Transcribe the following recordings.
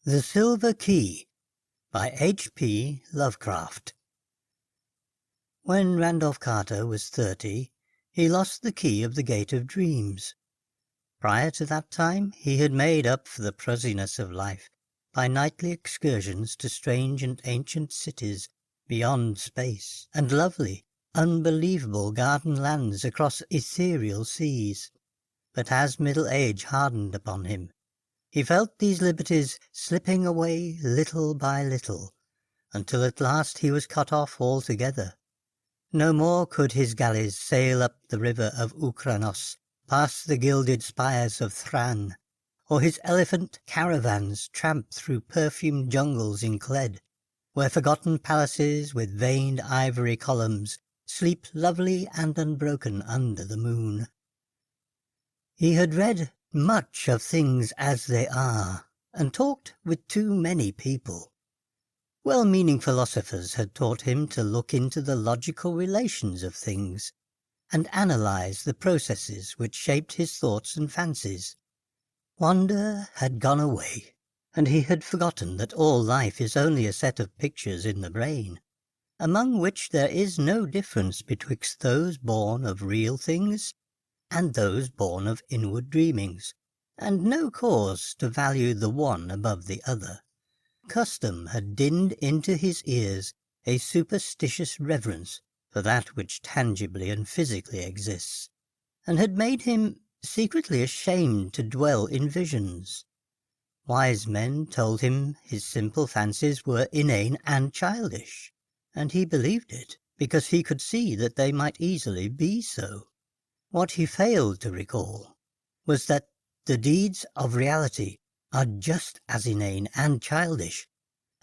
The Silver Key by H.P. Lovecraft. When Randolph Carter was 30, he lost the key of the Gate of Dreams. Prior to that time, he had made up for the prossiness of life by nightly excursions to strange and ancient cities beyond space, and lovely, unbelievable garden lands across ethereal seas. But as middle age hardened upon him, he felt these liberties slipping away little by little, until at last he was cut off altogether. No more could his galleys sail up the river of Ukranos, past the gilded spires of Thran, or his elephant caravans tramp through perfumed jungles in Cled, where forgotten palaces with veined ivory columns sleep lovely and unbroken under the moon. He had read much of things as they are, and talked with too many people. Well-meaning philosophers had taught him to look into the logical relations of things, and analyze the processes which shaped his thoughts and fancies. Wonder had gone away, and he had forgotten that all life is only a set of pictures in the brain, among which there is no difference betwixt those born of real things and those born of inward dreamings, and no cause to value the one above the other. Custom had dinned into his ears a superstitious reverence for that which tangibly and physically exists, and had made him secretly ashamed to dwell in visions. Wise men told him his simple fancies were inane and childish, and he believed it, because he could see that they might easily be so. What he failed to recall was that the deeds of reality are just as inane and childish,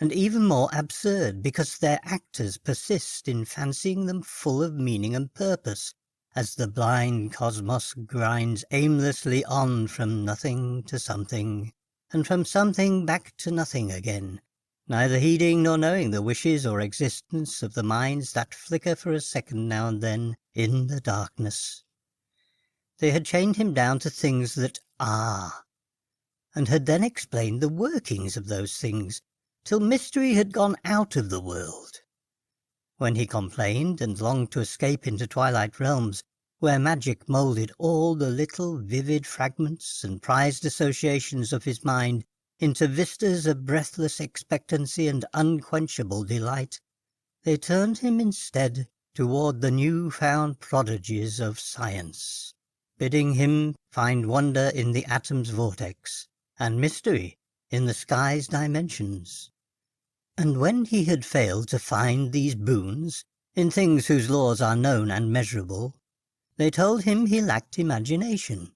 and even more absurd, because their actors persist in fancying them full of meaning and purpose, as the blind cosmos grinds aimlessly on from nothing to something, and from something back to nothing again, neither heeding nor knowing the wishes or existence of the minds that flicker for a second now and then in the darkness. They had chained him down to things that are, and had then explained the workings of those things, till mystery had gone out of the world. When he complained and longed to escape into twilight realms, where magic moulded all the little vivid fragments and prized associations of his mind into vistas of breathless expectancy and unquenchable delight, they turned him instead toward the new-found prodigies of science, bidding him find wonder in the atom's vortex, and mystery in the sky's dimensions. And when he had failed to find these boons in things whose laws are known and measurable, they told him he lacked imagination,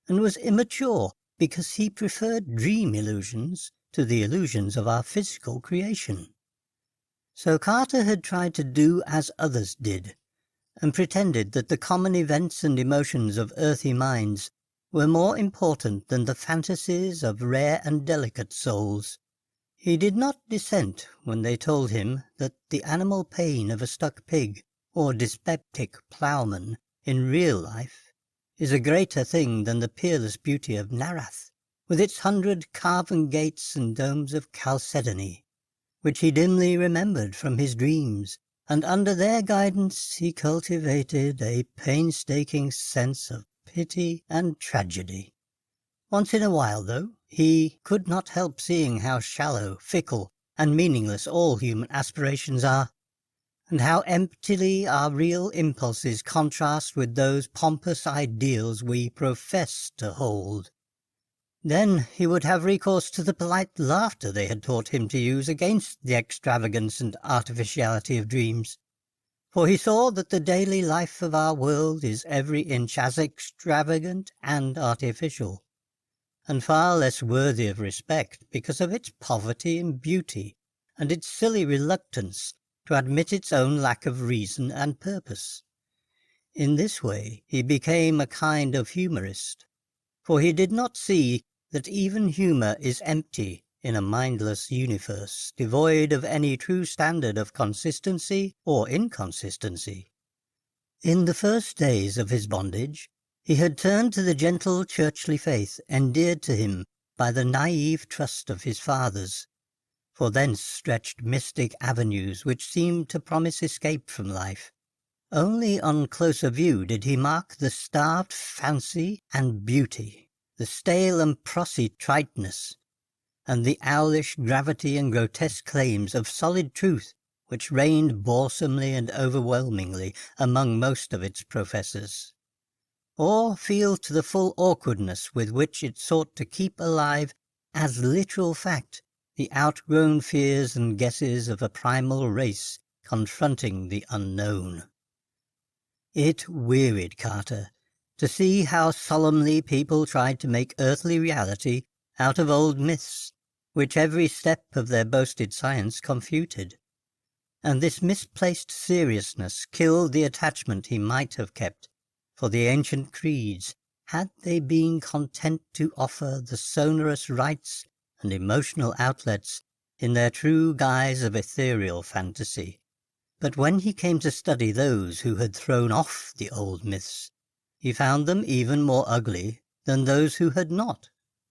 and was immature because he preferred dream illusions to the illusions of our physical creation. So Carter had tried to do as others did, and pretended that the common events and emotions of earthy minds were more important than the fantasies of rare and delicate souls. He did not dissent when they told him that the animal pain of a stuck pig or dyspeptic ploughman in real life is a greater thing than the peerless beauty of Narath, with its 100 carven gates and domes of chalcedony, which he dimly remembered from his dreams, and under their guidance he cultivated a painstaking sense of pity and tragedy. Once in a while, though, he could not help seeing how shallow, fickle, and meaningless all human aspirations are, and how emptily our real impulses contrast with those pompous ideals we profess to hold. Then he would have recourse to the polite laughter they had taught him to use against the extravagance and artificiality of dreams, for he saw that the daily life of our world is every inch as extravagant and artificial, and far less worthy of respect because of its poverty in beauty and its silly reluctance to admit its own lack of reason and purpose. In this way he became a kind of humorist, for he did not see that even humour is empty in a mindless universe, devoid of any true standard of consistency or inconsistency. In the first days of his bondage, he had turned to the gentle churchly faith endeared to him by the naive trust of his fathers, for thence stretched mystic avenues which seemed to promise escape from life. Only on closer view did he mark the starved fancy and beauty, the stale and prosy triteness, and the owlish gravity and grotesque claims of solid truth which reigned balsamely and overwhelmingly among most of its professors. Or feel to the full awkwardness with which it sought to keep alive as literal fact the outgrown fears and guesses of a primal race confronting the unknown. It wearied Carter to see how solemnly people tried to make earthly reality out of old myths, which every step of their boasted science confuted. And this misplaced seriousness killed the attachment he might have kept for the ancient creeds, had they been content to offer the sonorous rites and emotional outlets in their true guise of ethereal fantasy. But when he came to study those who had thrown off the old myths, he found them even more ugly than those who had not.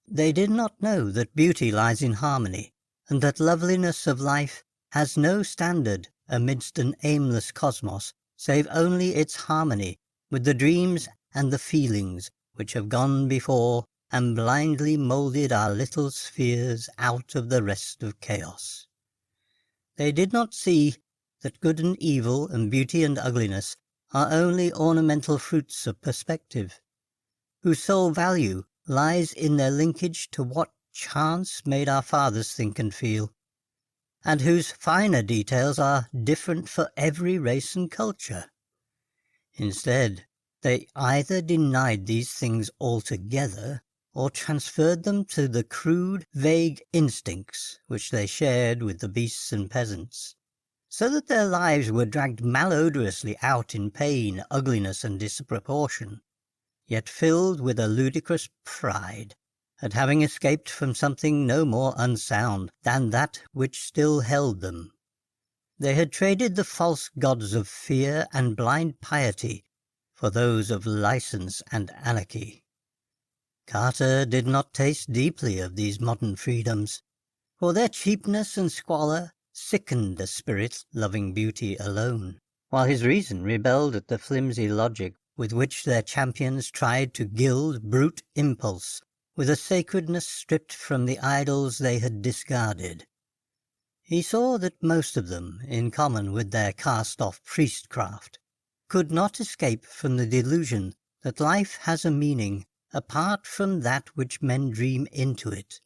They did not know that beauty lies in harmony, and that loveliness of life has no standard amidst an aimless cosmos save only its harmony with the dreams and the feelings which have gone before and blindly moulded our little spheres out of the rest of chaos. They did not see that good and evil and beauty and ugliness are only ornamental fruits of perspective, whose sole value lies in their linkage to what chance made our fathers think and feel, and whose finer details are different for every race and culture. Instead, they either denied these things altogether or transferred them to the crude, vague instincts which they shared with the beasts and peasants, so that their lives were dragged malodorously out in pain, ugliness, and disproportion, yet filled with a ludicrous pride at having escaped from something no more unsound than that which still held them. They had traded the false gods of fear and blind piety for those of license and anarchy. Carter did not taste deeply of these modern freedoms, for their cheapness and squalor sickened a spirit loving beauty alone, while his reason rebelled at the flimsy logic with which their champions tried to gild brute impulse with a sacredness stripped from the idols they had discarded. He saw that most of them, in common with their cast-off priestcraft, could not escape from the delusion that life has a meaning apart from that which men dream into it,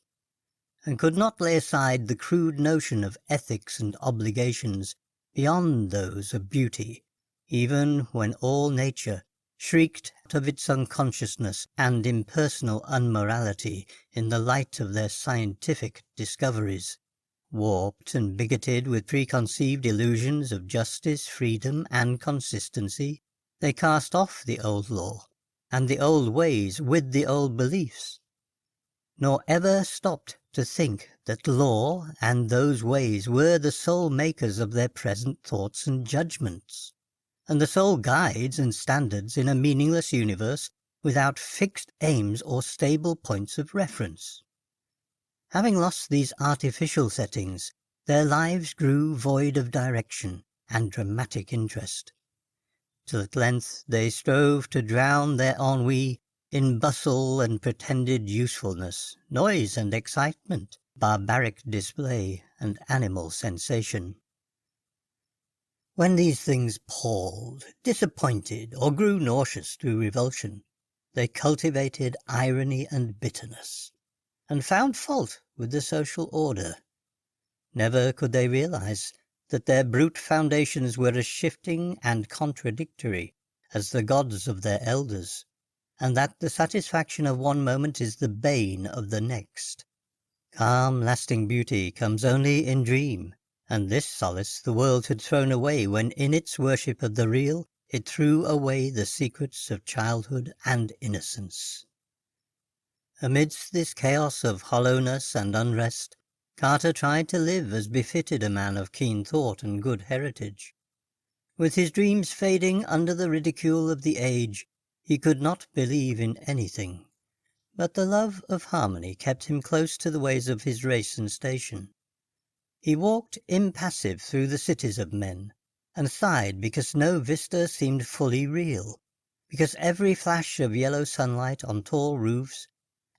and could not lay aside the crude notion of ethics and obligations beyond those of beauty, even when all nature shrieked out of its unconsciousness and impersonal unmorality in the light of their scientific discoveries. Warped and bigoted with preconceived illusions of justice, freedom, and consistency, they cast off the old law and the old ways with the old beliefs, nor ever stopped to think that law and those ways were the sole makers of their present thoughts and judgments, and the sole guides and standards in a meaningless universe without fixed aims or stable points of reference. Having lost these artificial settings, their lives grew void of direction and dramatic interest, till at length they strove to drown their ennui in bustle and pretended usefulness, noise and excitement, barbaric display and animal sensation. When these things palled, disappointed, or grew nauseous through revulsion, they cultivated irony and bitterness, and found fault with the social order. Never could they realize that their brute foundations were as shifting and contradictory as the gods of their elders, and that the satisfaction of one moment is the bane of the next. Calm, lasting beauty comes only in dream, and this solace the world had thrown away when in its worship of the real it threw away the secrets of childhood and innocence. Amidst this chaos of hollowness and unrest, Carter tried to live as befitted a man of keen thought and good heritage. With his dreams fading under the ridicule of the age, he could not believe in anything, But the love of harmony kept him close to the ways of his race and station. He walked impassive through the cities of men, and sighed because no vista seemed fully real, because every flash of yellow sunlight on tall roofs,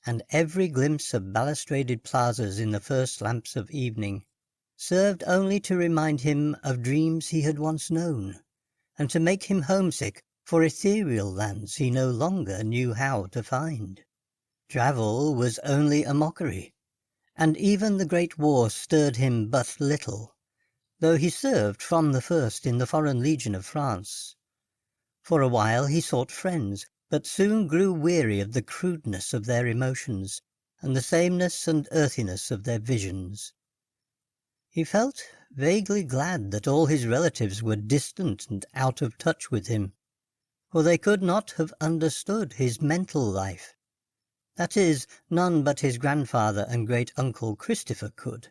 and every glimpse of balustraded plazas in the first lamps of evening, served only to remind him of dreams he had once known, and to make him homesick for ethereal lands he no longer knew how to find. Travel was only a mockery, and even the Great War stirred him but little, though he served from the first in the Foreign Legion of France. For a while he sought friends, but soon grew weary of the crudeness of their emotions, and the sameness and earthiness of their visions. He felt vaguely glad that all his relatives were distant and out of touch with him, for they could not have understood his mental life. That is, none but his grandfather and great-uncle Christopher could,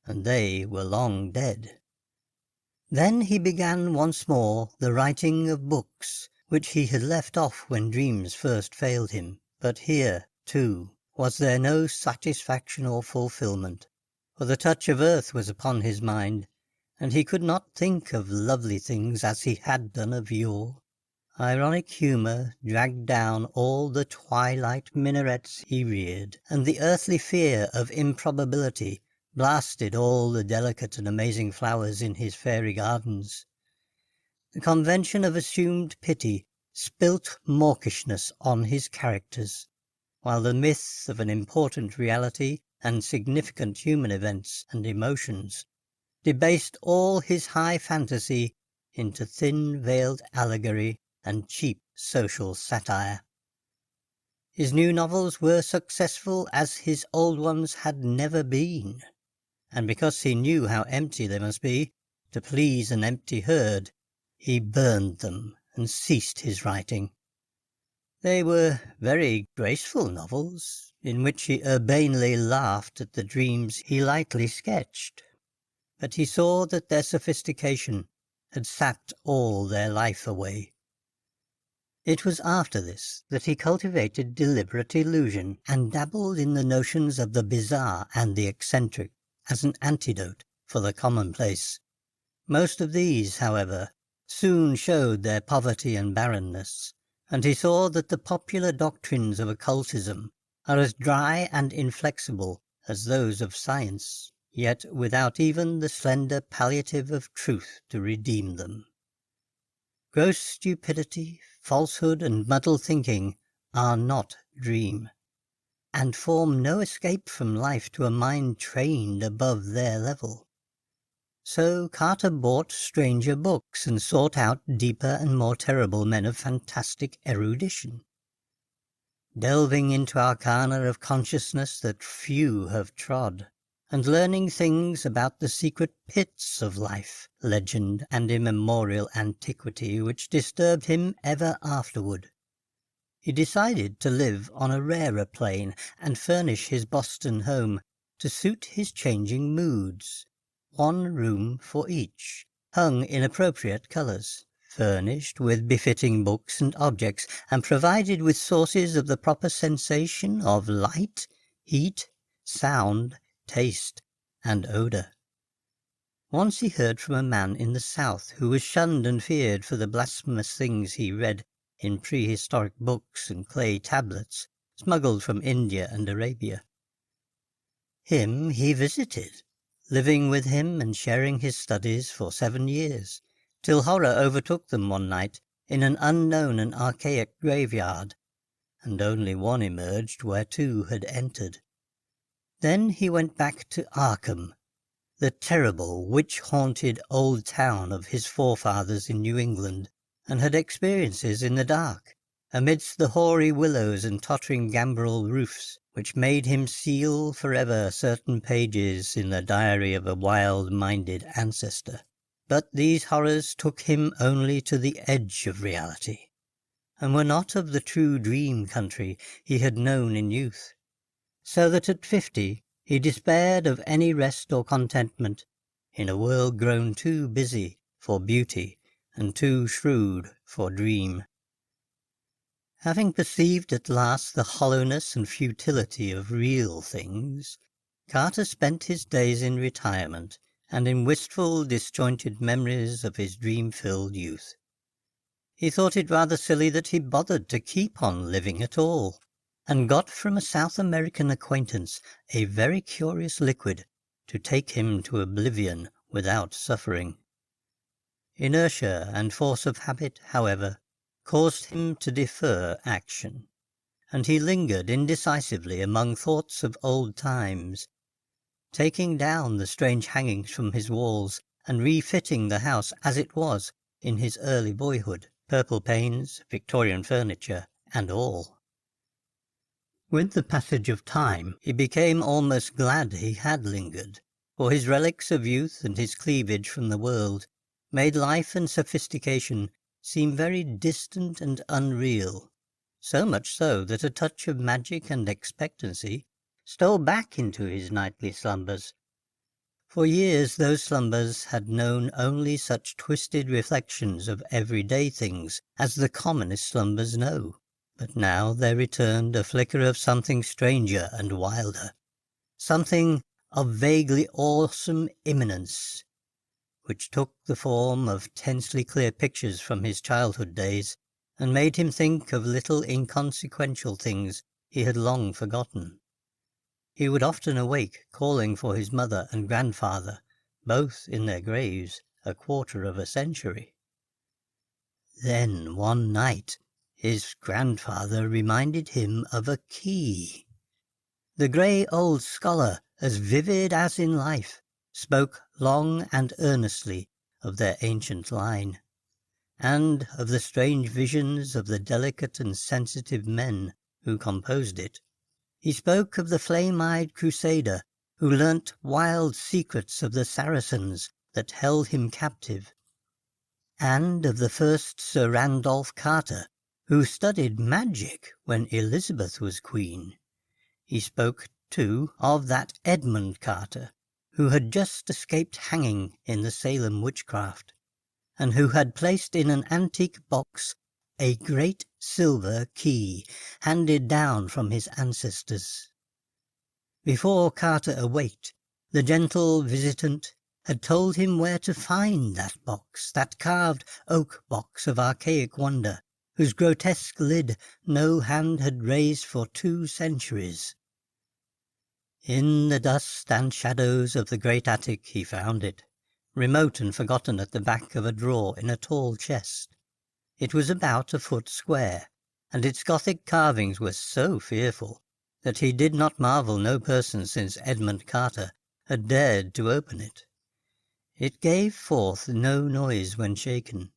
and they were long dead. Then he began once more the writing of books, which he had left off when dreams first failed him. But here, too, was there no satisfaction or fulfilment, for the touch of earth was upon his mind, and he could not think of lovely things as he had done of yore. Ironic humour dragged down all the twilight minarets he reared, and the earthly fear of improbability blasted all the delicate and amazing flowers in his fairy gardens. The convention of assumed pity spilt mawkishness on his characters, while the myth of an important reality and significant human events and emotions debased all his high fantasy into thin-veiled allegory and cheap social satire. His new novels were successful as his old ones had never been, and because he knew how empty they must be, to please an empty herd, he burned them and ceased his writing. They were very graceful novels, in which he urbanely laughed at the dreams he lightly sketched, but he saw that their sophistication had sapped all their life away. It was after this that he cultivated deliberate illusion and dabbled in the notions of the bizarre and the eccentric as an antidote for the commonplace. Most of these, however, soon showed their poverty and barrenness, and he saw that the popular doctrines of occultism are as dry and inflexible as those of science, yet without even the slender palliative of truth to redeem them. Gross stupidity, falsehood, and muddled thinking are not dream, and form no escape from life to a mind trained above their level. So Carter bought stranger books and sought out deeper and more terrible men of fantastic erudition, delving into arcana of consciousness that few have trod, and learning things about the secret pits of life, legend, and immemorial antiquity which disturbed him ever afterward. He decided to live on a rarer plane and furnish his Boston home to suit his changing moods. One room for each, hung in appropriate colours, furnished with befitting books and objects, and provided with sources of the proper sensation of light, heat, sound, taste, and odour. Once he heard from a man in the South who was shunned and feared for the blasphemous things he read in prehistoric books and clay tablets smuggled from India and Arabia. Him he visited, living with him and sharing his studies for 7 years, till horror overtook them one night in an unknown and archaic graveyard, and only one emerged where 2 had entered. Then he went back to Arkham, the terrible witch-haunted old town of his forefathers in New England, and had experiences in the dark, amidst the hoary willows and tottering gambrel roofs, which made him seal forever certain pages in the diary of a wild-minded ancestor. But these horrors took him only to the edge of reality, and were not of the true dream country he had known in youth, so that at 50 he despaired of any rest or contentment in a world grown too busy for beauty and too shrewd for dream. Having perceived at last the hollowness and futility of real things, Carter spent his days in retirement and in wistful, disjointed memories of his dream-filled youth. He thought it rather silly that he bothered to keep on living at all, and got from a South American acquaintance a very curious liquid to take him to oblivion without suffering. Inertia and force of habit, however, caused him to defer action, and he lingered indecisively among thoughts of old times, taking down the strange hangings from his walls and refitting the house as it was in his early boyhood, purple panes, Victorian furniture, and all. With the passage of time, he became almost glad he had lingered, for his relics of youth and his cleavage from the world made life and sophistication seem very distant and unreal, so much so that a touch of magic and expectancy stole back into his nightly slumbers. For years those slumbers had known only such twisted reflections of everyday things as the commonest slumbers know, but now there returned a flicker of something stranger and wilder, something of vaguely awesome imminence, which took the form of tensely clear pictures from his childhood days, and made him think of little inconsequential things he had long forgotten. He would often awake calling for his mother and grandfather, both in their graves 1/4 century. Then one night his grandfather reminded him of a key. The grey old scholar, as vivid as in life, spoke long and earnestly of their ancient line, and of the strange visions of the delicate and sensitive men who composed it. He spoke of the flame-eyed crusader who learnt wild secrets of the Saracens that held him captive, and of the first Sir Randolph Carter, who studied magic when Elizabeth was queen. He spoke, too, of that Edmund Carter, who had just escaped hanging in the Salem witchcraft, and who had placed in an antique box a great silver key handed down from his ancestors. Before Carter awaked, the gentle visitant had told him where to find that box, that carved oak box of archaic wonder, whose grotesque lid no hand had raised for 2 centuries. In the dust and shadows of the great attic he found it, remote and forgotten at the back of a drawer in a tall chest. It was about 1 foot square, and its Gothic carvings were so fearful that he did not marvel no person since Edmund Carter had dared to open it. It gave forth no noise when shaken,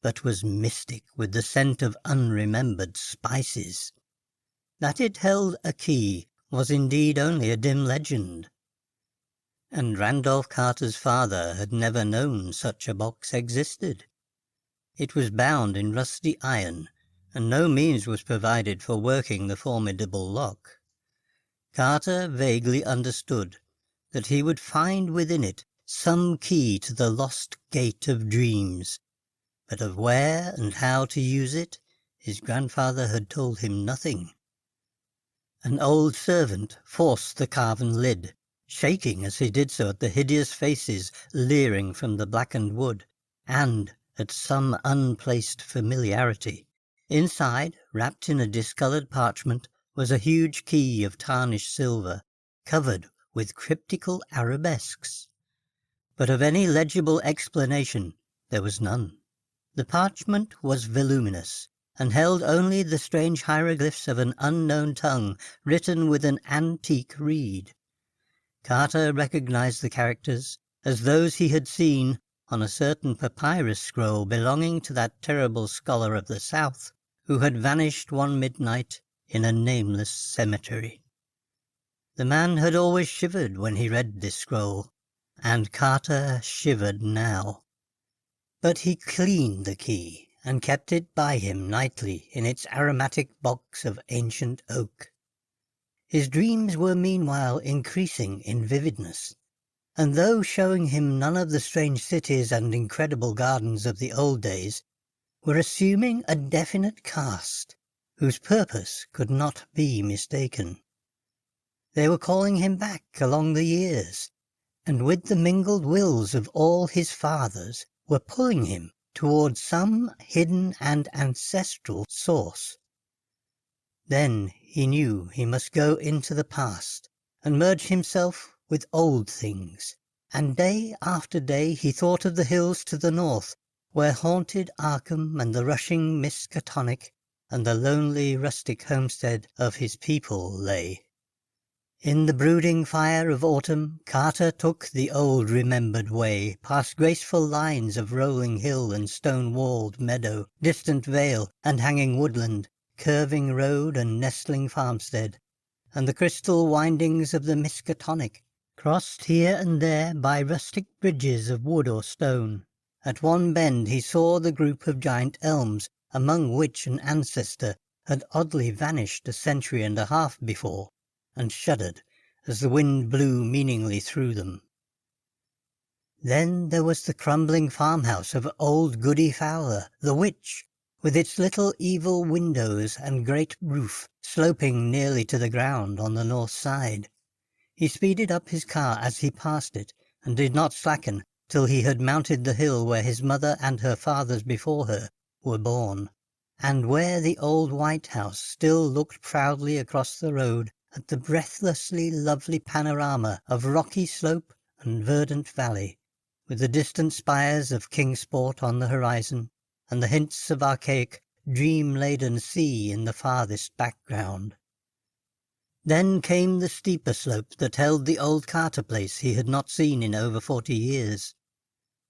but was mystic with the scent of unremembered spices. That it held a key was indeed only a dim legend, and Randolph Carter's father had never known such a box existed. It was bound in rusty iron, and no means was provided for working the formidable lock. Carter vaguely understood that he would find within it some key to the lost gate of dreams, but of where and how to use it his grandfather had told him nothing. An old servant forced the carven lid, shaking as he did so at the hideous faces leering from the blackened wood, and at some unplaced familiarity. Inside, wrapped in a discoloured parchment, was a huge key of tarnished silver, covered with cryptical arabesques. But of any legible explanation there was none. The parchment was voluminous, and held only the strange hieroglyphs of an unknown tongue written with an antique reed. Carter recognized the characters as those he had seen on a certain papyrus scroll belonging to that terrible scholar of the South, who had vanished one midnight in a nameless cemetery. The man had always shivered when he read this scroll, and Carter shivered now. But he cleaned the key and kept it by him nightly in its aromatic box of ancient oak. His dreams were meanwhile increasing in vividness, and though showing him none of the strange cities and incredible gardens of the old days, were assuming a definite cast, whose purpose could not be mistaken. They were calling him back along the years, and with the mingled wills of all his fathers were pulling him towards some hidden and ancestral source. Then he knew he must go into the past and merge himself with old things, and day after day he thought of the hills to the north, where haunted Arkham and the rushing Miskatonic and the lonely rustic homestead of his people lay. In the brooding fire of autumn, Carter took the old remembered way, past graceful lines of rolling hill and stone-walled meadow, distant vale and hanging woodland, curving road and nestling farmstead, and the crystal windings of the Miskatonic, crossed here and there by rustic bridges of wood or stone. At one bend he saw the group of giant elms, among which an ancestor had oddly vanished a century and a half before, and shuddered as the wind blew meaningly through them. Then there was the crumbling farmhouse of old Goody Fowler, the witch, with its little evil windows and great roof sloping nearly to the ground on the north side. He speeded up his car as he passed it, and did not slacken till he had mounted the hill where his mother and her fathers before her were born, and where the old White House still looked proudly across the road at the breathlessly lovely panorama of rocky slope and verdant valley, with the distant spires of Kingsport on the horizon, and the hints of archaic, dream-laden sea in the farthest background. Then came the steeper slope that held the old Carter place he had not seen in over 40 years.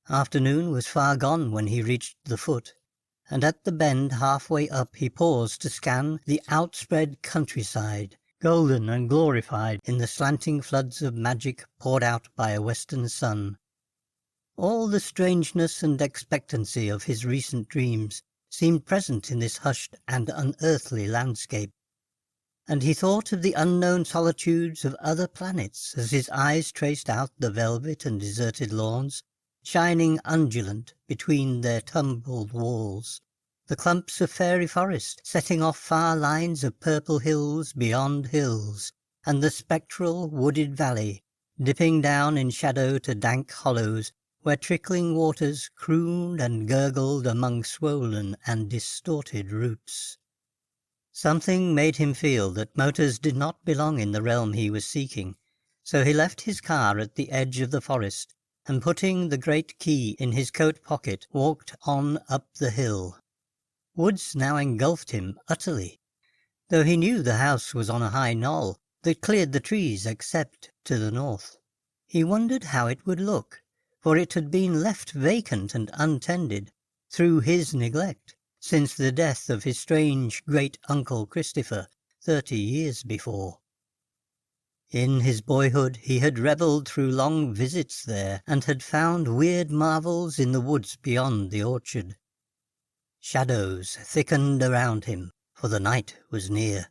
Afternoon was far gone when he reached the foot, and at the bend halfway up he paused to scan the outspread countryside, golden and glorified in the slanting floods of magic poured out by a western sun. All the strangeness and expectancy of his recent dreams seemed present in this hushed and unearthly landscape, and he thought of the unknown solitudes of other planets as his eyes traced out the velvet and deserted lawns, shining undulant between their tumbled walls, the clumps of fairy forest setting off far lines of purple hills beyond hills, and the spectral wooded valley, dipping down in shadow to dank hollows where trickling waters crooned and gurgled among swollen and distorted roots. Something made him feel that motors did not belong in the realm he was seeking, so he left his car at the edge of the forest, and putting the great key in his coat pocket walked on up the hill. Woods now engulfed him utterly, though he knew the house was on a high knoll that cleared the trees except to the north. He wondered how it would look, for it had been left vacant and untended, through his neglect, since the death of his strange great-uncle Christopher 30 years before. In his boyhood he had revelled through long visits there, and had found weird marvels in the woods beyond the orchard. Shadows thickened around him, for the night was near.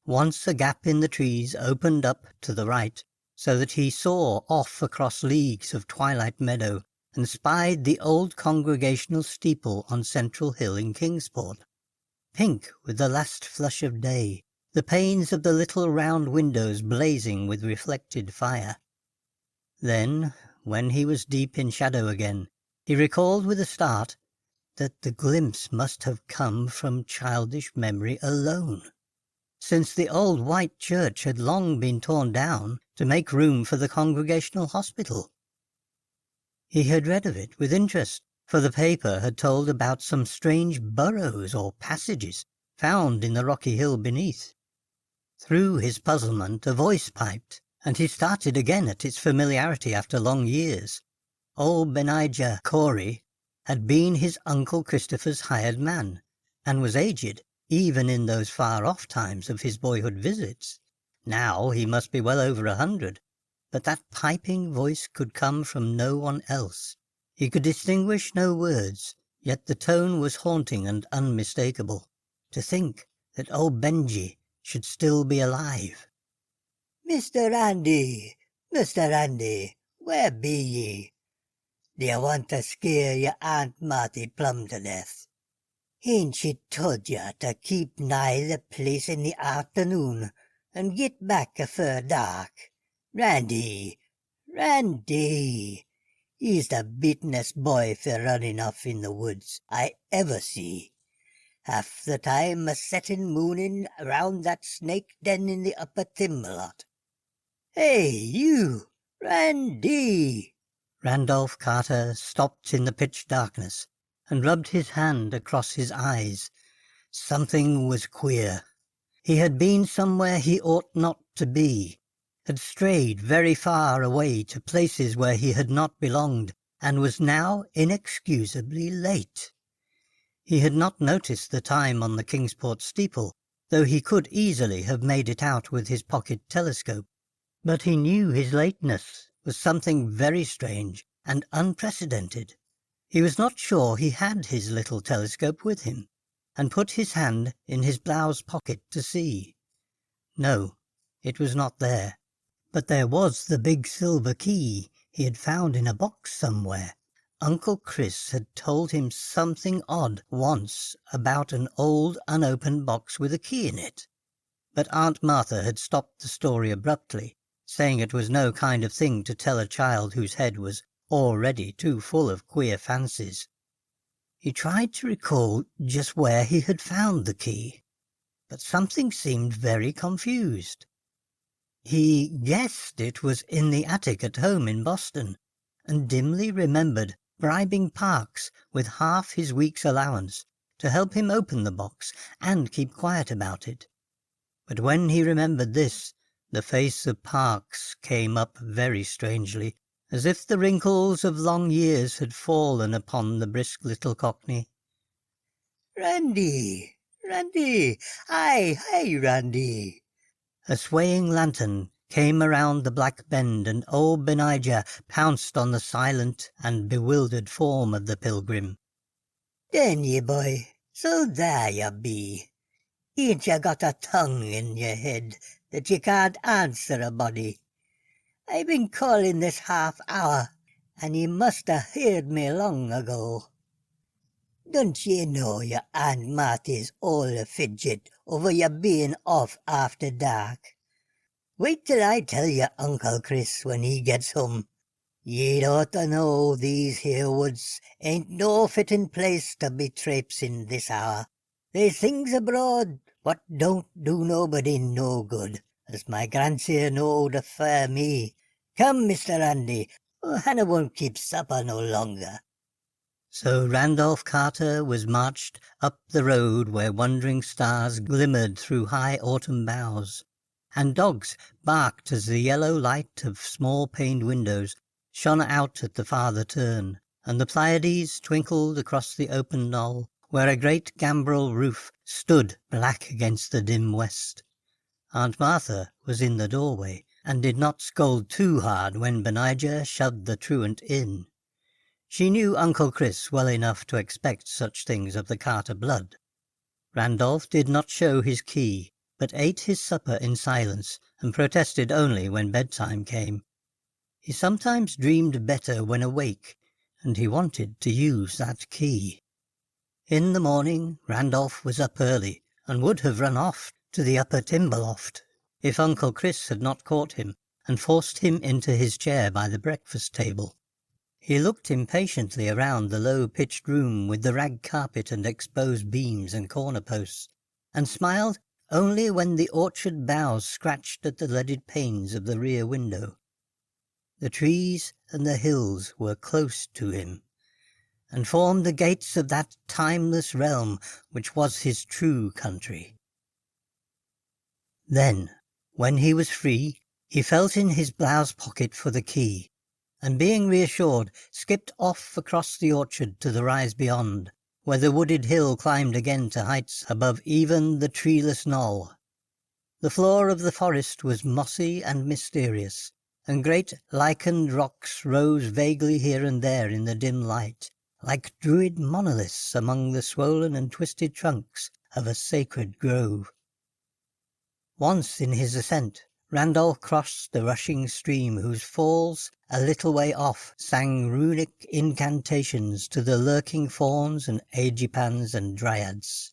Once a gap in the trees opened up to the right, so that he saw off across leagues of twilight meadow, and spied the old Congregational steeple on Central Hill in Kingsport, pink with the last flush of day, the panes of the little round windows blazing with reflected fire. Then, when he was deep in shadow again, he recalled with a start that the glimpse must have come from childish memory alone, since the old white church had long been torn down to make room for the Congregational hospital. He had read of it with interest, for the paper had told about some strange burrows or passages found in the rocky hill beneath. Through his puzzlement a voice piped, and he started again at its familiarity after long years. Old Benijah Corey had been his Uncle Christopher's hired man, and was aged even in those far-off times of his boyhood visits. Now he must be well over 100, but that piping voice could come from no one else. He could distinguish no words, yet the tone was haunting and unmistakable. To think that old Benji should still be alive. "Mr. Andy, Mr. Andy, where be ye? Do you want to scare your Aunt Marty plumb to death?" Ain't she told ya to keep nigh the place in the afternoon, and get back afore dark? Randy, Randy, he's the beatin'est boy for running off in the woods I ever see. Half the time a settin' moonin' round that snake den in the upper timber lot. Hey, you, Randy! Randolph Carter stopped in the pitch darkness and rubbed his hand across his eyes. Something was queer. He had been somewhere he ought not to be, had strayed very far away to places where he had not belonged, and was now inexcusably late. He had not noticed the time on the Kingsport steeple, though he could easily have made it out with his pocket telescope. But he knew his lateness was something very strange and unprecedented. He was not sure he had his little telescope with him, and put his hand in his blouse pocket to see. No, it was not there. But there was the big silver key he had found in a box somewhere. Uncle Chris had told him something odd once about an old unopened box with a key in it. But Aunt Martha had stopped the story abruptly, saying it was no kind of thing to tell a child whose head was already too full of queer fancies. He tried to recall just where he had found the key, but something seemed very confused. He guessed it was in the attic at home in Boston, and dimly remembered bribing Parks with half his week's allowance to help him open the box and keep quiet about it. But when he remembered this, the face of Parks came up very strangely, as if the wrinkles of long years had fallen upon the brisk little Cockney. Randy, Randy, aye, Randy. A swaying lantern came around the black bend, and old Benijah pounced on the silent and bewildered form of the pilgrim. Den ye, boy, so there ye be. Ain't ye got a tongue in your head that ye can't answer a body? I've been calling this half-hour, and ye must ha' heard me long ago. Don't ye know your Aunt Marty's all a fidget over your being off after dark? Wait till I tell your Uncle Chris when he gets home. Ye'd ought to know these here woods ain't no fitting place to be traipsing this hour. There's things abroad what don't do nobody no good, as my grandsire knowed afore me. Come, Mr. Andy, Hannah won't keep supper no longer. So Randolph Carter was marched up the road where wandering stars glimmered through high autumn boughs, and dogs barked as the yellow light of small-paned windows shone out at the farther turn, and the Pleiades twinkled across the open knoll, where a great gambrel roof stood black against the dim west. Aunt Martha was in the doorway, and did not scold too hard when Benijah shoved the truant in. She knew Uncle Chris well enough to expect such things of the Carter blood. Randolph did not show his key, but ate his supper in silence, and protested only when bedtime came. He sometimes dreamed better when awake, and he wanted to use that key. In the morning Randolph was up early, and would have run off to the upper timber loft, if Uncle Chris had not caught him and forced him into his chair by the breakfast table. He looked impatiently around the low-pitched room with the rag carpet and exposed beams and corner posts, and smiled only when the orchard boughs scratched at the leaded panes of the rear window. The trees and the hills were close to him, and formed the gates of that timeless realm which was his true country. Then, when he was free, he felt in his blouse pocket for the key, and being reassured, skipped off across the orchard to the rise beyond, where the wooded hill climbed again to heights above even the treeless knoll. The floor of the forest was mossy and mysterious, and great lichened rocks rose vaguely here and there in the dim light, like druid monoliths among the swollen and twisted trunks of a sacred grove. Once in his ascent, Randolph crossed the rushing stream whose falls a little way off sang runic incantations to the lurking fauns and agipans and dryads.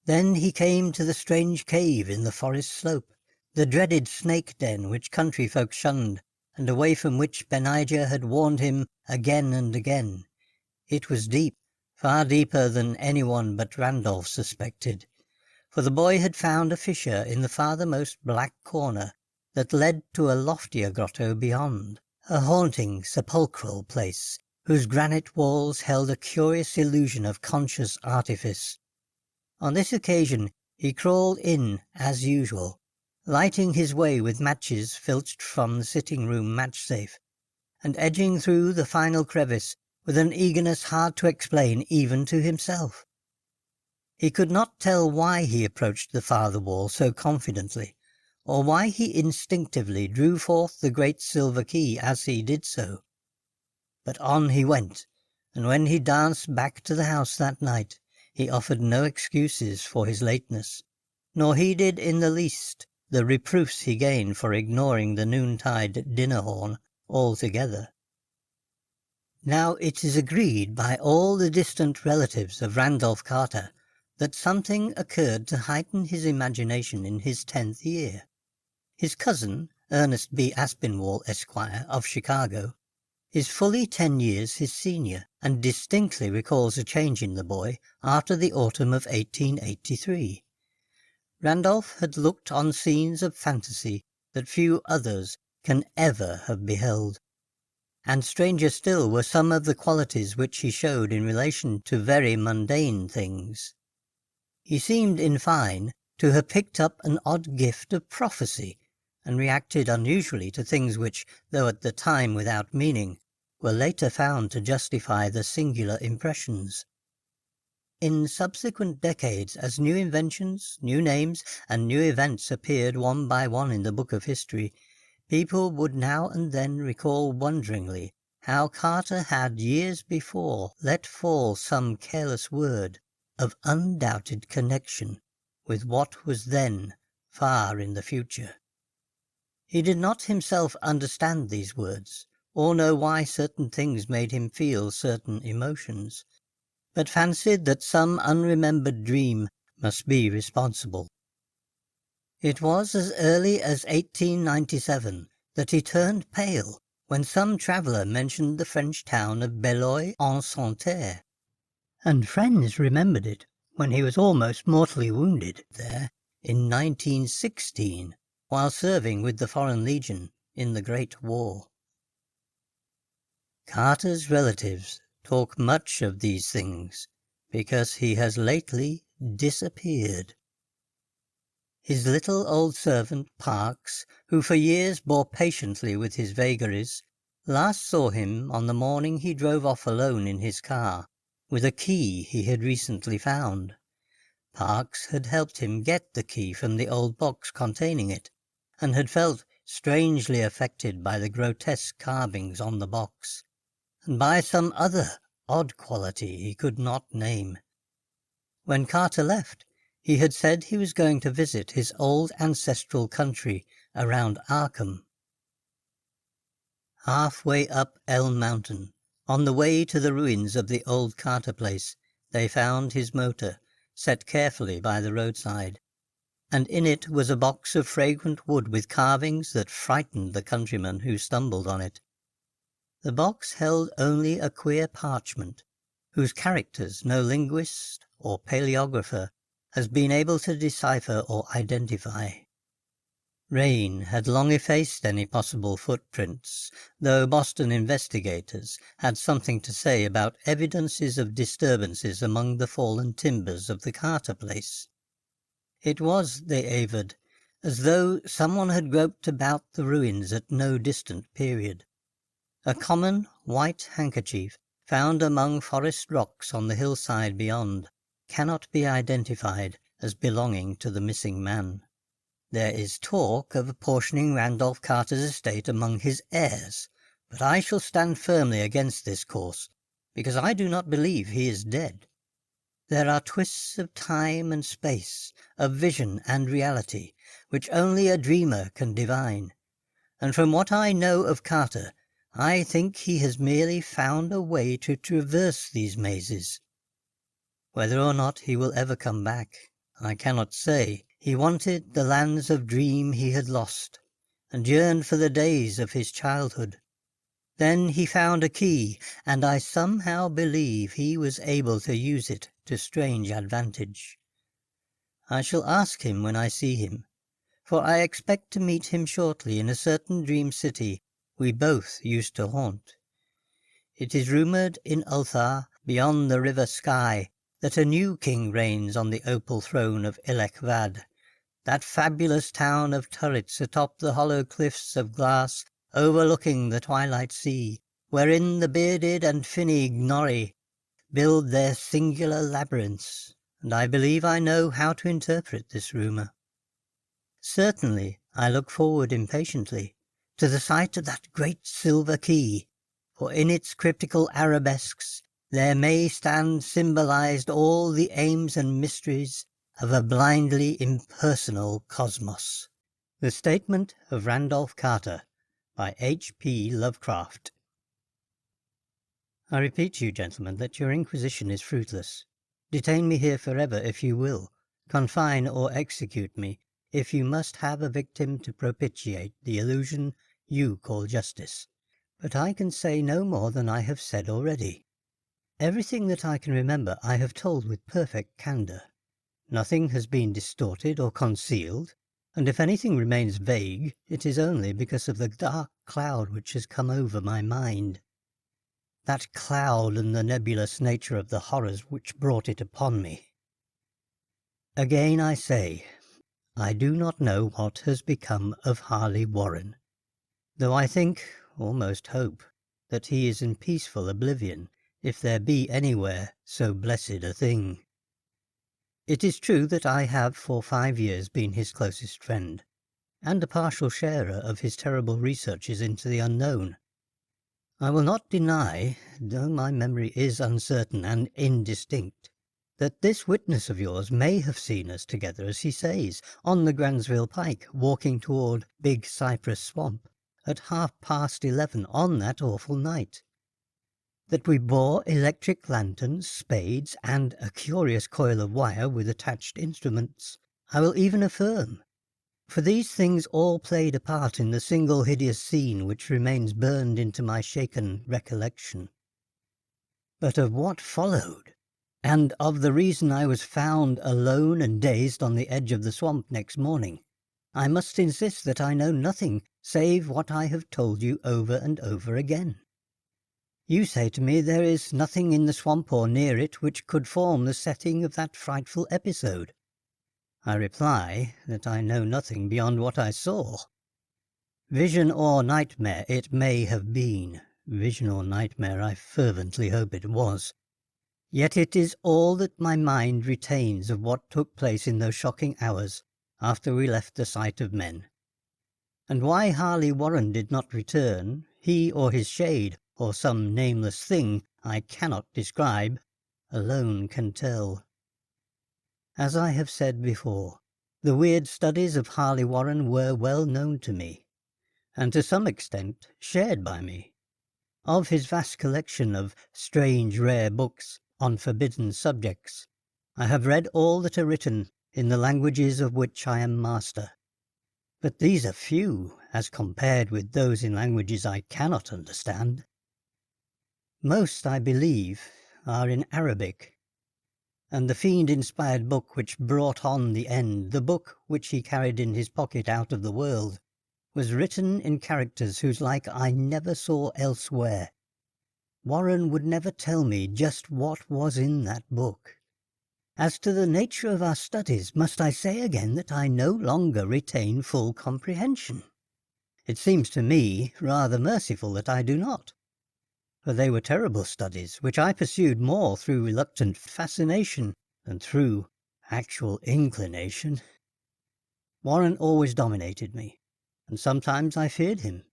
Then he came to the strange cave in the forest slope, the dreaded snake den which country folk shunned, and away from which Benijah had warned him again and again. It was deep, far deeper than anyone but Randolph suspected, for the boy had found a fissure in the farthermost black corner that led to a loftier grotto beyond, a haunting sepulchral place whose granite walls held a curious illusion of conscious artifice. On this occasion he crawled in as usual, lighting his way with matches filched from the sitting-room match-safe, and edging through the final crevice with an eagerness hard to explain even to himself. He could not tell why he approached the farther wall so confidently, or why he instinctively drew forth the great silver key as he did so. But on he went, and when he danced back to the house that night, he offered no excuses for his lateness, nor heeded in the least the reproofs he gained for ignoring the noontide dinner horn altogether. Now it is agreed by all the distant relatives of Randolph Carter that something occurred to heighten his imagination in his 10th year. His cousin, Ernest B. Aspinwall, Esquire, of Chicago, is fully 10 years his senior, and distinctly recalls a change in the boy after the autumn of 1883. Randolph had looked on scenes of fantasy that few others can ever have beheld, and stranger still were some of the qualities which he showed in relation to very mundane things. He seemed, in fine, to have picked up an odd gift of prophecy, and reacted unusually to things which, though at the time without meaning, were later found to justify the singular impressions. In subsequent decades, as new inventions, new names, and new events appeared one by one in the book of history, people would now and then recall wonderingly how Carter had years before let fall some careless word of undoubted connection with what was then far in the future. He did not himself understand these words, or know why certain things made him feel certain emotions, but fancied that some unremembered dream must be responsible. It was as early as 1897 that he turned pale when some traveller mentioned the French town of Belloy-en-Santerre, and friends remembered it when he was almost mortally wounded there in 1916 while serving with the Foreign Legion in the Great War. Carter's relatives talk much of these things because he has lately disappeared. His little old servant, Parks, who for years bore patiently with his vagaries, last saw him on the morning he drove off alone in his car, with a key he had recently found. Parks had helped him get the key from the old box containing it, and had felt strangely affected by the grotesque carvings on the box, and by some other odd quality he could not name. When Carter left, he had said he was going to visit his old ancestral country around Arkham. Halfway up Elm Mountain, on the way to the ruins of the old Carter place, they found his motor, set carefully by the roadside, and in it was a box of fragrant wood with carvings that frightened the countryman who stumbled on it. The box held only a queer parchment, whose characters no linguist or paleographer has been able to decipher or identify. Rain had long effaced any possible footprints, though Boston investigators had something to say about evidences of disturbances among the fallen timbers of the Carter place. It was, they averred, as though someone had groped about the ruins at no distant period. A common white handkerchief, found among forest rocks on the hillside beyond, cannot be identified as belonging to the missing man. There is talk of apportioning Randolph Carter's estate among his heirs, but I shall stand firmly against this course, because I do not believe he is dead. There are twists of time and space, of vision and reality, which only a dreamer can divine. And from what I know of Carter, I think he has merely found a way to traverse these mazes. Whether or not he will ever come back, I cannot say. He wanted the lands of dream he had lost, and yearned for the days of his childhood. Then he found a key, and I somehow believe he was able to use it to strange advantage. I shall ask him when I see him, for I expect to meet him shortly in a certain dream city we both used to haunt. It is rumoured in Ulthar, beyond the river Skye, that a new king reigns on the opal throne of Ilek-Vad, that fabulous town of turrets atop the hollow cliffs of glass overlooking the twilight sea, wherein the bearded and finny Gnorri build their singular labyrinths, and I believe I know how to interpret this rumour. Certainly I look forward impatiently to the sight of that great silver key, for in its cryptical arabesques there may stand symbolized all the aims and mysteries of a blindly impersonal cosmos. The Statement of Randolph Carter by H.P. Lovecraft. I repeat to you, gentlemen, that your inquisition is fruitless. Detain me here forever if you will. Confine or execute me if you must have a victim to propitiate the illusion you call justice. But I can say no more than I have said already. Everything that I can remember I have told with perfect candour. Nothing has been distorted or concealed, and if anything remains vague, it is only because of the dark cloud which has come over my mind. That cloud and the nebulous nature of the horrors which brought it upon me. Again I say, I do not know what has become of Harley Warren, though I think, almost hope, that he is in peaceful oblivion, if there be anywhere so blessed a thing. It is true that I have for 5 years been his closest friend, and a partial sharer of his terrible researches into the unknown. I will not deny, though my memory is uncertain and indistinct, that this witness of yours may have seen us together, as he says, on the Gransville Pike, walking toward Big Cypress Swamp, at 11:30 on that awful night. That we bore electric lanterns, spades, and a curious coil of wire with attached instruments, I will even affirm, for these things all played a part in the single hideous scene which remains burned into my shaken recollection. But of what followed, and of the reason I was found alone and dazed on the edge of the swamp next morning, I must insist that I know nothing save what I have told you over and over again. You say to me there is nothing in the swamp or near it which could form the setting of that frightful episode. I reply that I know nothing beyond what I saw. Vision or nightmare it may have been. Vision or nightmare I fervently hope it was. Yet it is all that my mind retains of what took place in those shocking hours after we left the sight of men. And why Harley Warren did not return, he or his shade, or some nameless thing I cannot describe, alone can tell. As I have said before, the weird studies of Harley Warren were well known to me, and to some extent shared by me. Of his vast collection of strange rare books on forbidden subjects, I have read all that are written in the languages of which I am master. But these are few as compared with those in languages I cannot understand. Most, I believe, are in Arabic, and the fiend-inspired book which brought on the end, the book which he carried in his pocket out of the world, was written in characters whose like I never saw elsewhere. Warren would never tell me just what was in that book. As to the nature of our studies, must I say again that I no longer retain full comprehension? It seems to me rather merciful that I do not, for they were terrible studies, which I pursued more through reluctant fascination than through actual inclination. Warren always dominated me, and sometimes I feared him.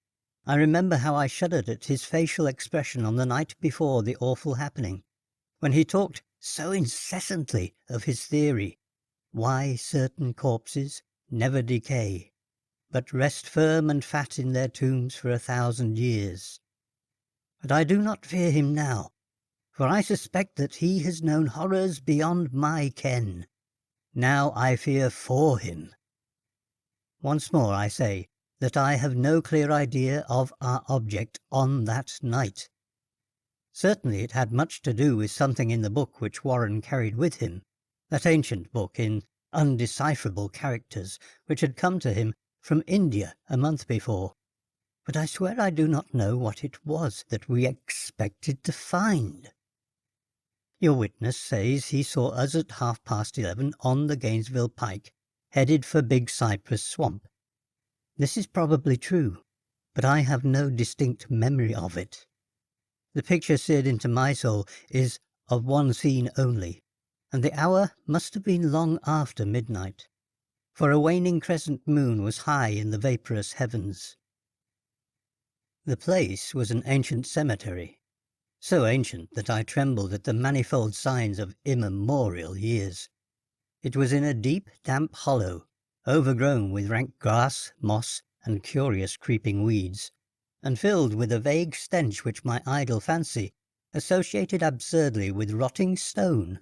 I remember how I shuddered at his facial expression on the night before the awful happening, when he talked so incessantly of his theory, why certain corpses never decay, but rest firm and fat in their tombs for 1,000 years. But I do not fear him now, for I suspect that he has known horrors beyond my ken. Now I fear for him. Once more I say that I have no clear idea of our object on that night. Certainly it had much to do with something in the book which Warren carried with him, that ancient book in undecipherable characters which had come to him from India a month before. But I swear I do not know what it was that we expected to find. Your witness says he saw us at 11:30 on the Gainesville Pike, headed for Big Cypress Swamp. This is probably true, but I have no distinct memory of it. The picture seared into my soul is of one scene only, and the hour must have been long after midnight, for a waning crescent moon was high in the vaporous heavens. The place was an ancient cemetery, so ancient that I trembled at the manifold signs of immemorial years. It was in a deep, damp hollow, overgrown with rank grass, moss, and curious creeping weeds, and filled with a vague stench which my idle fancy associated absurdly with rotting stone.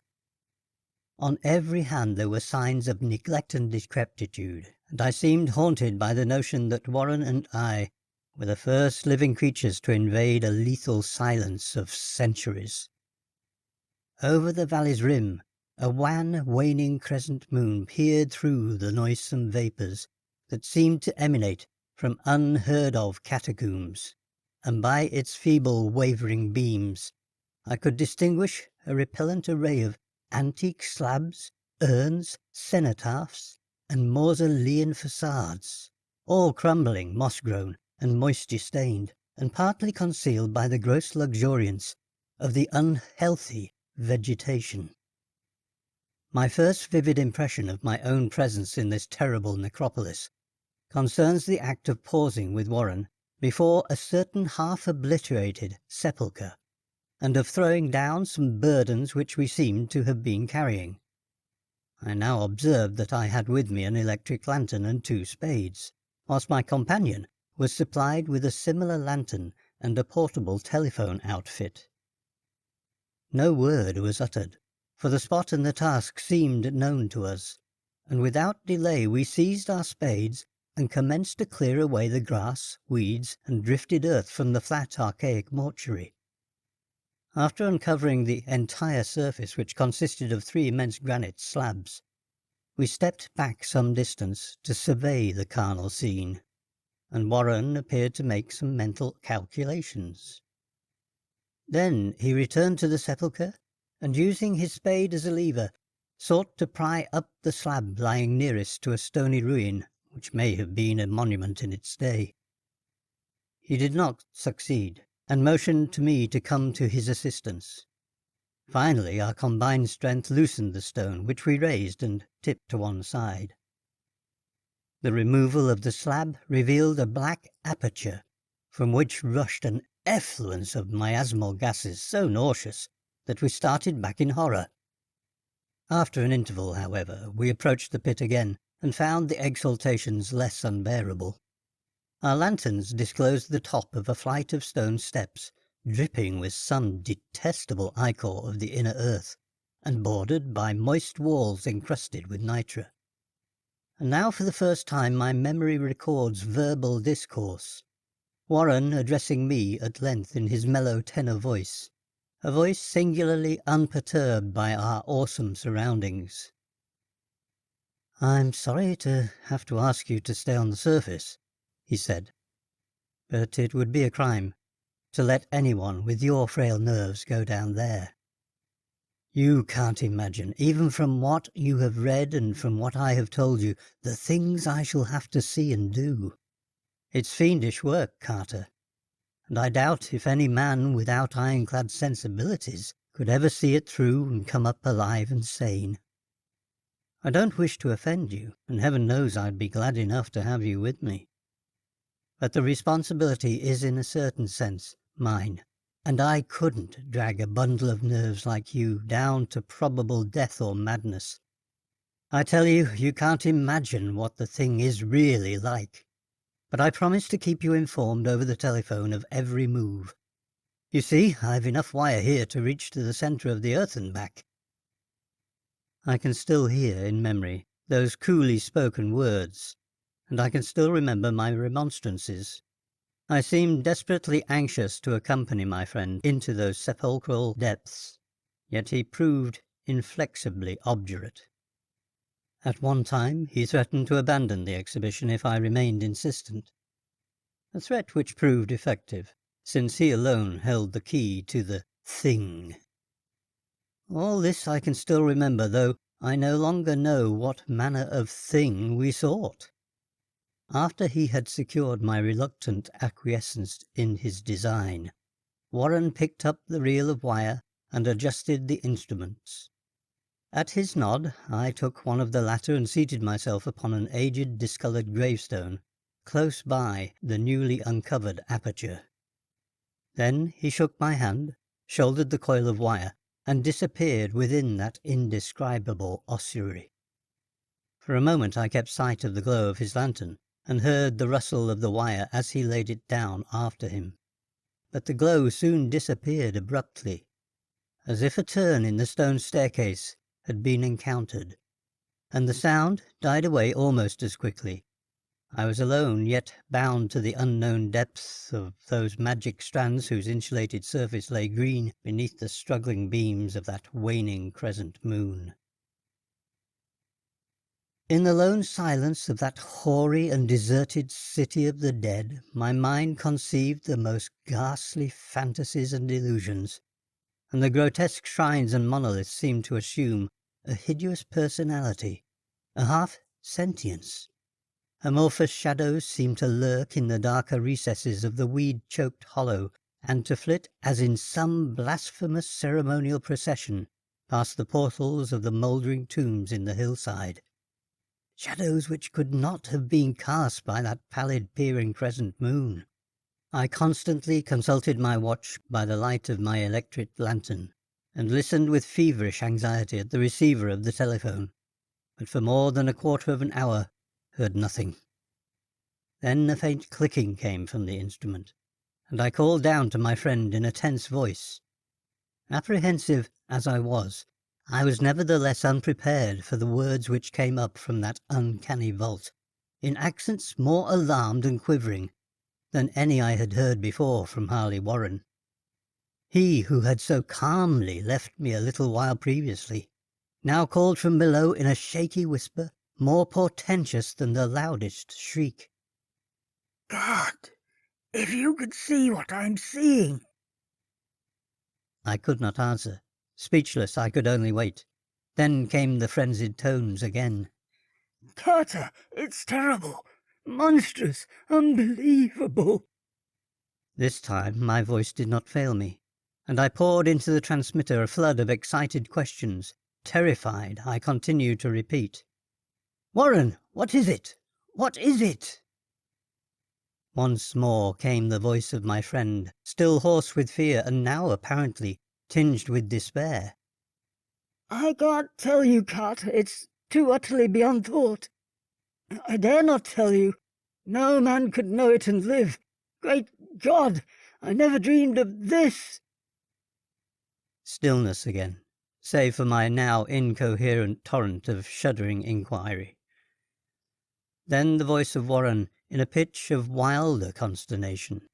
On every hand there were signs of neglect and decrepitude, and I seemed haunted by the notion that Warren and I were the first living creatures to invade a lethal silence of centuries. Over the valley's rim, a wan, waning crescent moon peered through the noisome vapours that seemed to emanate from unheard-of catacombs, and by its feeble, wavering beams I could distinguish a repellent array of antique slabs, urns, cenotaphs, and mausolean facades, all crumbling, moss-grown, and moisture-stained, and partly concealed by the gross luxuriance of the unhealthy vegetation. My first vivid impression of my own presence in this terrible necropolis concerns the act of pausing with Warren before a certain half-obliterated sepulchre, and of throwing down some burdens which we seemed to have been carrying. I now observed that I had with me an electric lantern and 2 spades, whilst my companion was supplied with a similar lantern and a portable telephone outfit. No word was uttered, for the spot and the task seemed known to us, and without delay we seized our spades and commenced to clear away the grass, weeds, and drifted earth from the flat, archaic mortuary. After uncovering the entire surface, which consisted of 3 immense granite slabs, we stepped back some distance to survey the carnal scene, and Warren appeared to make some mental calculations. Then he returned to the sepulchre, and using his spade as a lever, sought to pry up the slab lying nearest to a stony ruin which may have been a monument in its day. He did not succeed, and motioned to me to come to his assistance. Finally our combined strength loosened the stone, which we raised and tipped to one side. The removal of the slab revealed a black aperture, from which rushed an effluence of miasmal gases so nauseous that we started back in horror. After an interval, however, we approached the pit again, and found the exhalations less unbearable. Our lanterns disclosed the top of a flight of stone steps, dripping with some detestable ichor of the inner earth, and bordered by moist walls encrusted with nitre. And now for the first time my memory records verbal discourse, Warren addressing me at length in his mellow tenor voice, a voice singularly unperturbed by our awesome surroundings. "I'm sorry to have to ask you to stay on the surface," he said, "but it would be a crime to let anyone with your frail nerves go down there. You can't imagine, even from what you have read and from what I have told you, the things I shall have to see and do. It's fiendish work, Carter, and I doubt if any man without ironclad sensibilities could ever see it through and come up alive and sane. I don't wish to offend you, and heaven knows I'd be glad enough to have you with me. But the responsibility is in a certain sense mine, and I couldn't drag a bundle of nerves like you down to probable death or madness. I tell you, you can't imagine what the thing is really like. But I promise to keep you informed over the telephone of every move. You see, I've enough wire here to reach to the centre of the earth and back." I can still hear in memory those coolly spoken words, and I can still remember my remonstrances. I seemed desperately anxious to accompany my friend into those sepulchral depths, yet he proved inflexibly obdurate. At one time he threatened to abandon the exhibition if I remained insistent, a threat which proved effective, since he alone held the key to the thing. All this I can still remember, though I no longer know what manner of thing we sought. After he had secured my reluctant acquiescence in his design, Warren picked up the reel of wire and adjusted the instruments. At his nod, I took one of the latter and seated myself upon an aged, discoloured gravestone, close by the newly uncovered aperture. Then he shook my hand, shouldered the coil of wire, and disappeared within that indescribable ossuary. For a moment I kept sight of the glow of his lantern, and heard the rustle of the wire as he laid it down after him. But the glow soon disappeared abruptly, as if a turn in the stone staircase had been encountered, and the sound died away almost as quickly. I was alone, yet bound to the unknown depths of those magic strands whose insulated surface lay green beneath the struggling beams of that waning crescent moon. In the lone silence of that hoary and deserted city of the dead, my mind conceived the most ghastly fantasies and illusions, and the grotesque shrines and monoliths seemed to assume a hideous personality, a half-sentience. Amorphous shadows seemed to lurk in the darker recesses of the weed-choked hollow, and to flit as in some blasphemous ceremonial procession past the portals of the mouldering tombs in the hillside. Shadows which could not have been cast by that pallid peering crescent moon. I constantly consulted my watch by the light of my electric lantern, and listened with feverish anxiety at the receiver of the telephone, but for more than a quarter of an hour heard nothing. Then a faint clicking came from the instrument, and I called down to my friend in a tense voice. Apprehensive as I was nevertheless unprepared for the words which came up from that uncanny vault, in accents more alarmed and quivering than any I had heard before from Harley Warren. He who had so calmly left me a little while previously, now called from below in a shaky whisper, more portentous than the loudest shriek. "God, if you could see what I'm seeing!" I could not answer. Speechless, I could only wait. Then came the frenzied tones again. "Carter, it's terrible, monstrous, unbelievable." This time my voice did not fail me, and I poured into the transmitter a flood of excited questions. Terrified, I continued to repeat, "Warren, what is it? What is it?" Once more came the voice of my friend, still hoarse with fear, and now apparently tinged with despair. "I can't tell you, Carter. It's too utterly beyond thought. I dare not tell you. No man could know it and live. Great God, I never dreamed of this." Stillness again, save for my now incoherent torrent of shuddering inquiry. Then the voice of Warren, in a pitch of wilder consternation.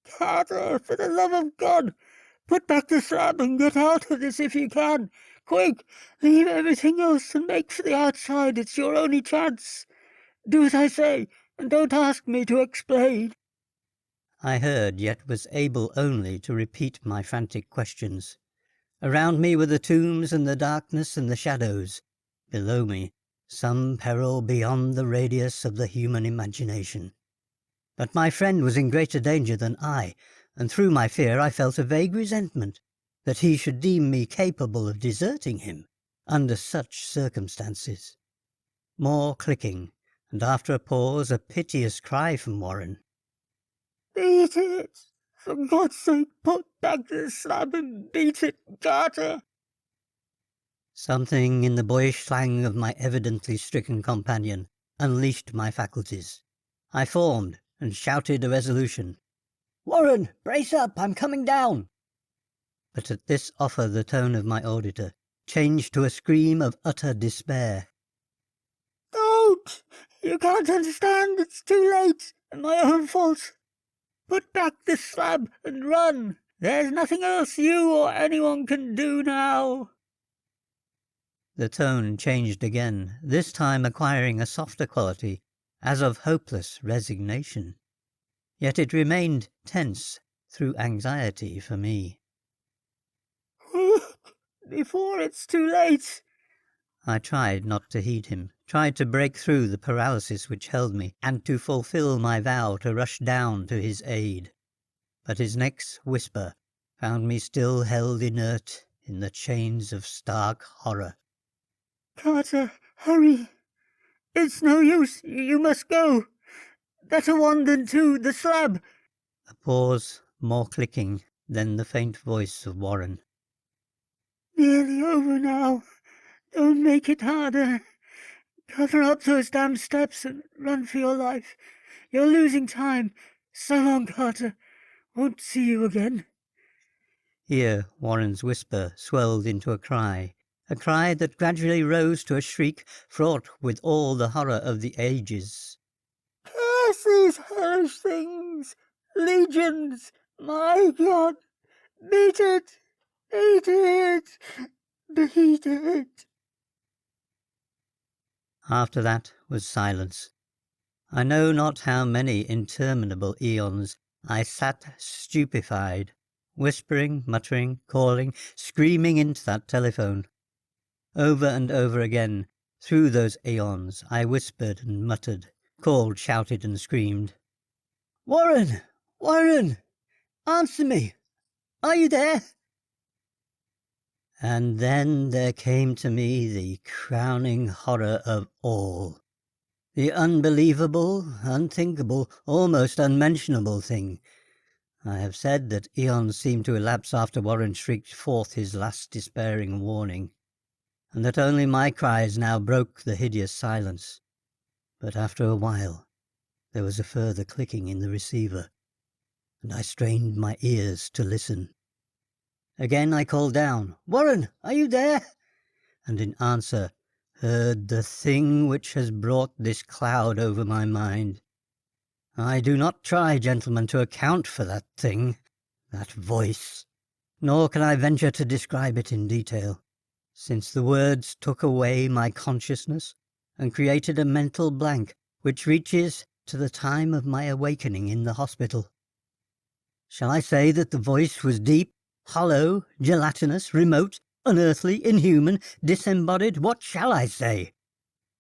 "Carter, for the love of God, put back the slab and get out of this if you can. Quick, leave everything else and make for the outside. It's your only chance. Do as I say, and don't ask me to explain." I heard, yet was able only to repeat my frantic questions. Around me were the tombs and the darkness and the shadows. Below me, some peril beyond the radius of the human imagination. But my friend was in greater danger than I, and through my fear I felt a vague resentment that he should deem me capable of deserting him under such circumstances. More clicking, and after a pause a piteous cry from Warren. "Beat it! For God's sake, put back the slab and beat it, Carter. Something in the boyish slang of my evidently stricken companion unleashed my faculties. I formed and shouted a resolution. "Warren, brace up, I'm coming down!" But at this offer the tone of my auditor changed to a scream of utter despair. Don't! You can't understand, it's too late, and my own fault. Put back the slab and run. There's nothing else you or anyone can do now. The tone changed again, this time acquiring a softer quality, as of hopeless resignation. Yet it remained tense through anxiety for me. Before it's too late. I tried not to heed him, tried to break through the paralysis which held me, and to fulfill my vow to rush down to his aid. But his next whisper found me still held inert in the chains of stark horror. Carter, hurry. It's no use. You must go. Better one than two, the slab. A pause, more clicking, then the faint voice of Warren. Nearly over now. Don't make it harder. Cover up those damn steps and run for your life. You're losing time. So long, Carter. Won't see you again. Here Warren's whisper swelled into a cry that gradually rose to a shriek fraught with all the horror of the ages. Curse these hellish things! Legions! My God! Beat it! Beat it! Beat it! After that was silence. I know not how many interminable eons I sat stupefied, whispering, muttering, calling, screaming into that telephone. Over and over again, through those aeons, I whispered and muttered, called, shouted and screamed. "Warren! Warren! Answer me! Are you there?" And then there came to me the crowning horror of all. The unbelievable, unthinkable, almost unmentionable thing. I have said that eons seemed to elapse after Warren shrieked forth his last despairing warning, and that only my cries now broke the hideous silence. But after a while there was a further clicking in the receiver, and I strained my ears to listen. Again I called down, "Warren, are you there?" And in answer heard the thing which has brought this cloud over my mind. I do not try, gentlemen, to account for that thing, that voice, nor can I venture to describe it in detail, since the words took away my consciousness and created a mental blank which reaches to the time of my awakening in the hospital. Shall I say that the voice was deep, hollow, gelatinous, remote, unearthly, inhuman, disembodied? What shall I say?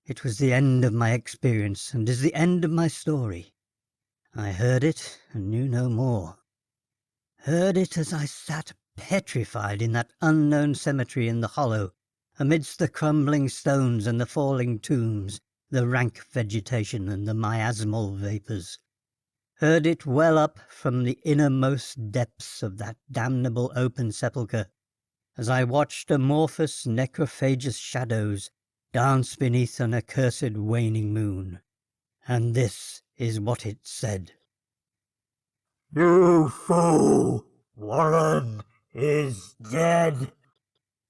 It was the end of my experience, and is the end of my story. I heard it, and knew no more. Heard it as I sat petrified in that unknown cemetery in the hollow, amidst the crumbling stones and the falling tombs, the rank vegetation and the miasmal vapours. Heard it well up from the innermost depths of that damnable open sepulchre, as I watched amorphous necrophagous shadows dance beneath an accursed waning moon. And this is what it said. "You fool! Warren is dead."